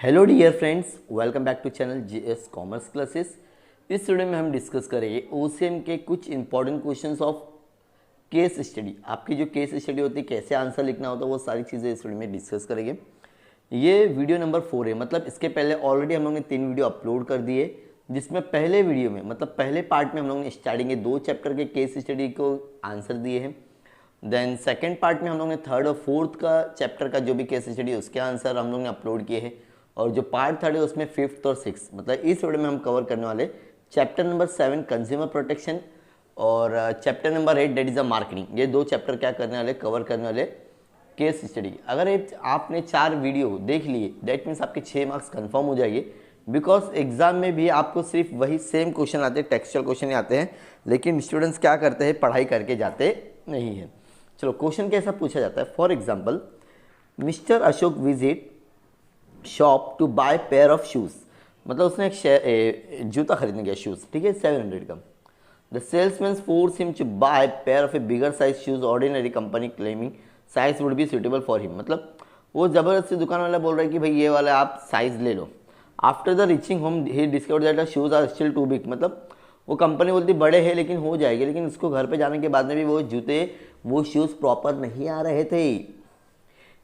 Hello dear friends, welcome back to channel GS commerce classes. इस video में हम discuss करेंगे ओसीएम के कुछ important questions of case study. आपकी जो केस स्टडी होती है, कैसे आंसर लिखना होता है, वो सारी चीज़ें इस वीडियो में डिस्कस करेंगे। ये वीडियो नंबर 4 है, मतलब इसके पहले ऑलरेडी हम लोग ने 3 वीडियो अपलोड कर दिए, जिसमें पहले वीडियो में मतलब पहले पार्ट में हम लोग ने स्टार्टिंग के 2 चैप्टर के केस स्टडी को आंसर दिए हैं। देन सेकेंड पार्ट में हम लोग ने 3rd और 4th का चैप्टर का जो भी केस स्टडी है उसके आंसर हम लोग ने अपलोड किए हैं। और जो पार्ट 3rd है उसमें 5th और 6th, मतलब इस वीडियो में हम कवर करने वाले चैप्टर नंबर 7 कंज्यूमर प्रोटेक्शन और chapter number 8 that is a marketing. ये 2 चैप्टर क्या करने वाले, कवर करने वाले केस स्टडी। अगर आपने 4 वीडियो देख लिए दैट मीन्स आपके 6 मार्क्स कंफर्म हो जाएंगे, बिकॉज एग्जाम में भी आपको सिर्फ वही सेम क्वेश्चन आते हैं, टेक्सचुअल क्वेश्चन ही आते हैं, लेकिन स्टूडेंट्स क्या करते हैं, पढ़ाई करके जाते नहीं हैं। चलो क्वेश्चन कैसा पूछा जाता है। For example, Mr Ashok visit shop to buy pair of shoes, मतलब उसने एक जूता खरीदने गया, शूज, ठीक है, 700 का। The salesman force him to buy pair of a bigger size shoes, ordinary company claiming size would be suitable for him. मतलब वो जबरदस्ती दुकान वाला बोल रहा है कि भाई ये वाला आप साइज ले लो। After the reaching home he discovered that the shoes are still too big, मतलब वो कंपनी बोलती बड़े हैं लेकिन हो जाएगी, लेकिन उसको घर पे जाने के बाद में भी वो जूते, वो शूज प्रॉपर नहीं आ रहे थे।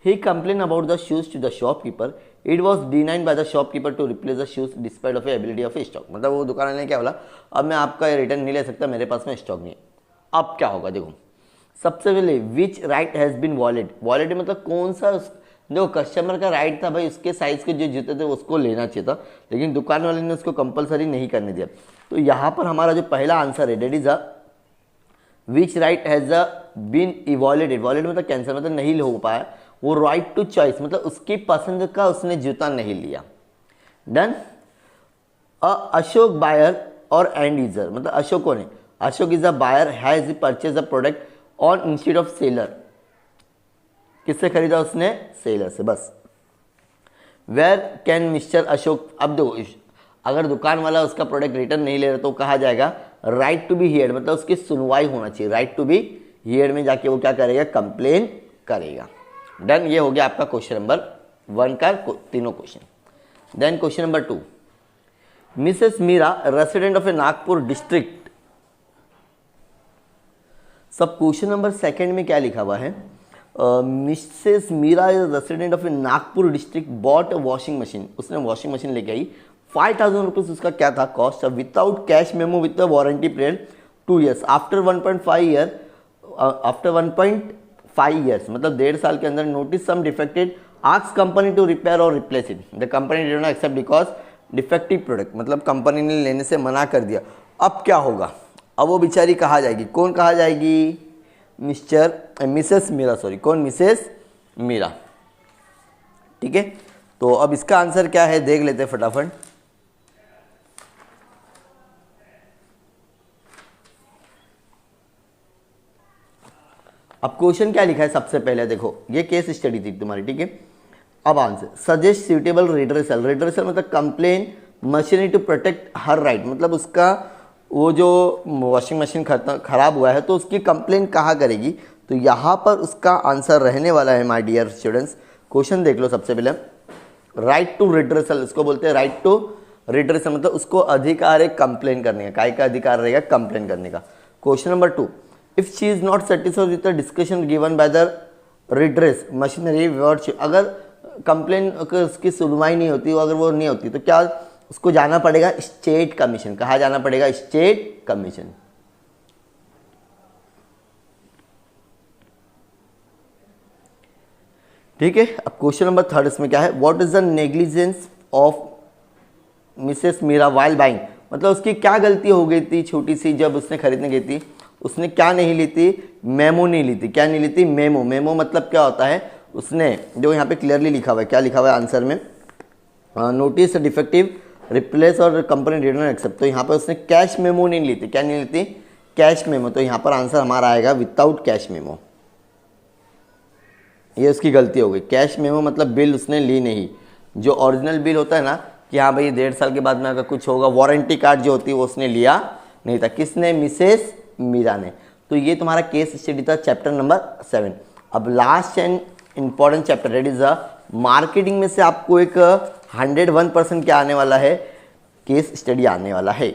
He complained about the shoes to the shopkeeper. It was denied by the shopkeeper to replace the shoes despite of the ability of stock. मतलब वो दुकान वाले ने क्या बोला, अब मैं आपका रिटर्न नहीं ले सकता, मेरे पास में स्टॉक नहीं है। अब क्या होगा, देखो सबसे पहले विच right has been wallet. Wallet मतलब कौन सा, देखो कस्टमर का राइट था भाई, उसके साइज के जो जूते थे उसको लेना चाहिए था, लेकिन दुकान वाले ने उसको कंपलसरी नहीं करने दिया। तो यहाँ पर हमारा जो पहला आंसर है that is a which right has been avoided. Voided मतलब कैंसिल, मतलब नहीं हो पाया। वो राइट टू चॉइस मतलब उसकी पसंद का उसने जूता नहीं लिया। डन। अशोक बायर और एंड यूजर, मतलब अशोक ने, Ashok is a buyer, has purchase a product on instead of seller. किससे खरीदा उसने, सेलर से, बस। वेयर कैन मिस्टर अशोक, अब देखो अगर दुकान वाला उसका प्रोडक्ट रिटर्न नहीं ले रहा तो कहा जाएगा राइट टू बी हियर्ड, मतलब उसकी सुनवाई होना चाहिए। राइट टू बी हियर्ड में जाके वो क्या करेगा, कंप्लेन करेगा। डन। ये हो गया आपका क्वेश्चन नंबर 1 का तीनों क्वेश्चन। Then question number 2, Mrs Meera resident of a Nagpur district. सब क्वेश्चन नंबर 2 में क्या लिखा हुआ है, Mrs Meera is resident of a Nagpur district bought a washing machine. उसने वॉशिंग मशीन लेके आई, 5000 रुपीज उसका क्या था cost, without cash memo with the warranty period 2 years। After 1.5 year, after 1.5 years मतलब 1.5 साल के अंदर, notice some defected, ask company to repair और replace it. The company did not accept because defective product, मतलब company ने लेने से मना कर दिया। अब क्या होगा, अब वो बेचारी कहा जाएगी, कौन कहा जाएगी, मिसेस मीरा, सॉरी कौन, मिसेस मीरा, ठीक है। तो अब इसका आंसर क्या है देख लेते हैं फटाफट। अब क्वेश्चन क्या लिखा है, सबसे पहले देखो ये केस स्टडी थी तुम्हारी, ठीक है। अब answer, suggest suitable redressal. Redressal मतलब complain machinery to protect her right, मतलब उसका वो जो वॉशिंग मशीन खराब हुआ है तो उसकी कंप्लेन कहाँ करेगी। तो यहाँ पर उसका आंसर रहने वाला है माय डियर स्टूडेंट्स। क्वेश्चन देख लो सबसे पहले, राइट टू रिड्रेसल, इसको बोलते हैं राइट टू रिड्रेसल, मतलब उसको अधिकार है कंप्लेन करने का। काय का अधिकार रहेगा, कंप्लेन करने का। Question number 2, if she is not satisfied with the discussion given by the redress machinery word, अगर कंप्लेन उसकी सुनवाई नहीं होती, अगर वो नहीं होती तो क्या उसको जाना पड़ेगा स्टेट कमीशन। कहाँ जाना पड़ेगा, स्टेट कमीशन। ठीक है। अब क्वेश्चन नंबर 3 इसमें क्या है, what is the negligence of Mrs Meera while buying, मतलब उसकी क्या गलती हो गई थी छोटी सी, जब उसने खरीदने गई थी उसने क्या नहीं ली थी, मेमो नहीं ली थी। क्या नहीं ली थी, मेमो। मेमो मतलब क्या होता है, उसने जो यहाँ पे क्लियरली लिखा हुआ है, क्या लिखा हुआ है आंसर में, नोटिस डिफेक्टिव रिप्लेस और कंपनी डिड नॉट एक्सेप्ट। तो यहाँ पर उसने कैश मेमो नहीं ली थी। क्या नहीं ली थी, कैश मेमो। तो यहाँ पर आंसर हमारा आएगा विदाउट कैश मेमो। ये उसकी गलती हो गई। कैश मेमो मतलब बिल उसने ली नहीं, जो ओरिजिनल बिल होता है ना कि हाँ भाई 1.5 साल के बाद में अगर कुछ होगा, वारंटी कार्ड जो होती है वो उसने लिया नहीं था। किसने, मिसेस मीरा ने। तो ये तुम्हारा केस स्टडी था चैप्टर नंबर 7। अब last and important chapter that is marketing में से आपको एक 101% क्या आने वाला है, केस स्टडी आने वाला है।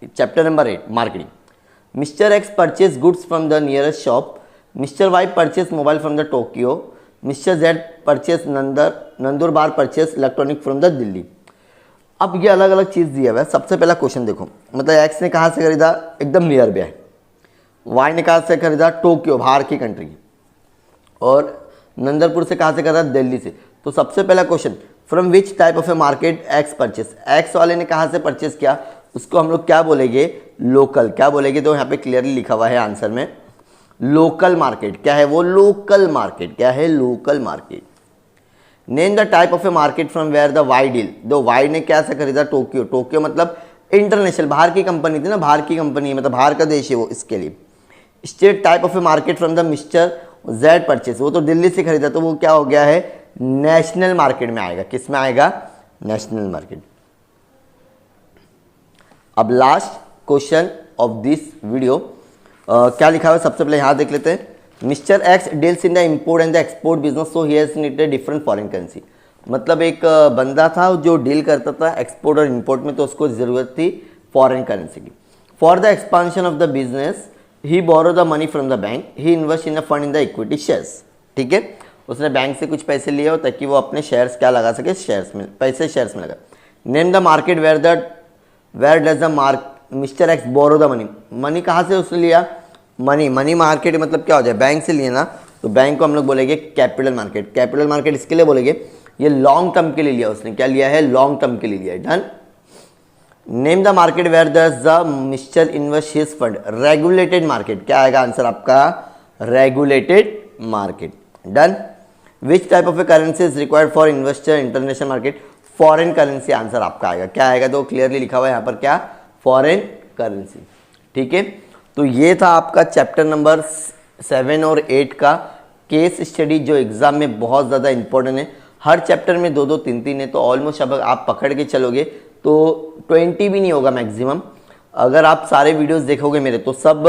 Chapter number 8 marketing. Mr X purchase goods from the nearest shop, Mr Y purchase mobile from the Tokyo, Mr Z purchase Nandurbar purchase electronic from the Delhi. अब ये अलग अलग चीज़ दिया हुआ है। सबसे पहला क्वेश्चन देखो, मतलब एक्स ने कहाँ से खरीदा, एकदम नियर बाय है। वाई ने कहाँ से खरीदा, टोक्यो बाहर की कंट्री, और नंदरपुर से कहाँ से खरीदा, दिल्ली से। तो सबसे पहला question, from which type of a market x purchase, x वाले ने कहाँ से परचेस किया, उसको हम लोग क्या बोलेंगे, लोकल। क्या बोलेंगे, तो यहाँ पे क्लियरली लिखा हुआ है आंसर में, लोकल मार्केट। क्या है वो, लोकल मार्केट। क्या है, local market. Name the type of a market from where the Y deal, दो वाई ने क्या से खरीदा, टोक्यो। टोक्यो मतलब इंटरनेशनल, बाहर की कंपनी थी ना, बाहर की कंपनी है, मतलब बाहर का देश है वो, इसके लिए। State type of a market from the mister Z purchase, वो तो दिल्ली से खरीदा, तो वो क्या हो गया है, नेशनल मार्केट में आएगा। किस में आएगा, नेशनल मार्केट। अब last question of this video क्या लिखा हुआ है, सबसे पहले यहां देख लेते हैं। Mister x deals in the import and the export business, so he has needed different foreign currency. मतलब एक बंदा था जो डील करता था एक्सपोर्ट और इंपोर्ट में, तो उसको जरूरत थी फॉरेन करेंसी की। For the expansion of the business he borrow the money from the bank, he invest in a fund in the equity shares. ठीक है, उसने बैंक से कुछ पैसे लिए हो ताकि वो अपने शेयर्स क्या लगा सके, शेयर्स में, पैसे शेयर्स में लगा। Name the market where does the Mr X borrow the money, money कहाँ से उसने लिया, मनी मार्केट मतलब क्या हो जाए, बैंक से लिए ना, तो बैंक को हम लोग बोलेंगे कैपिटल मार्केट। कैपिटल मार्केट इसके लिए बोलेंगे, ये लॉन्ग टर्म के लिए लिया उसने। क्या लिया है, लॉन्ग टर्म के लिए लिया है। Done. Name the market where does the Mr invest his fund, regulated market. क्या आएगा आंसर आपका, regulated market. Done. Which type of a currency is required for investor international market, foreign currency answer आपका आएगा। क्या आएगा, तो clearly लिखा हुआ है यहाँ पर, क्या, फॉरेन करेंसी। ठीक है, तो ये था आपका चैप्टर नंबर 7 और 8 का केस स्टडी, जो एग्जाम में बहुत ज़्यादा इंपॉर्टेंट है। हर चैप्टर में 2-2 3-3 है, तो ऑलमोस्ट अब आप पकड़ के चलोगे तो 20 भी नहीं होगा मैक्सिमम। अगर आप सारे वीडियोस देखोगे मेरे, तो सब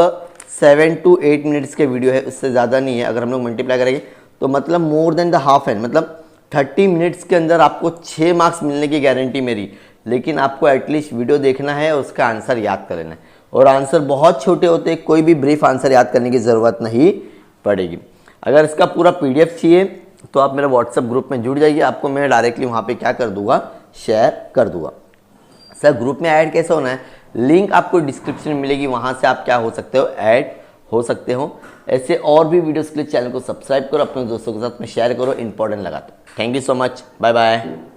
7 to 8 मिनट्स के वीडियो है, उससे ज़्यादा नहीं है। अगर हम लोग मल्टीप्लाई करेंगे तो मतलब मोर देन द हाफ है, मतलब 30 मिनट्स के अंदर आपको 6 मार्क्स मिलने की गारंटी मेरी। लेकिन आपको एटलीस्ट वीडियो देखना है, उसका आंसर याद कर लेना है। और आंसर बहुत छोटे होते हैं, कोई भी ब्रीफ आंसर याद करने की ज़रूरत नहीं पड़ेगी। अगर इसका पूरा PDF चाहिए तो आप मेरे व्हाट्सएप ग्रुप में जुड़ जाइए, आपको मैं डायरेक्टली वहाँ पे क्या कर दूंगा, शेयर कर दूंगा। सर ग्रुप में ऐड कैसे होना है, लिंक आपको डिस्क्रिप्शन में मिलेगी, वहाँ से आप क्या हो सकते हो, ऐड हो सकते हो। ऐसे और भी वीडियोस के लिए चैनल को सब्सक्राइब करो, अपने दोस्तों के साथ में शेयर करो, इंपॉर्टेंट लगा। Thank you so much, bye bye.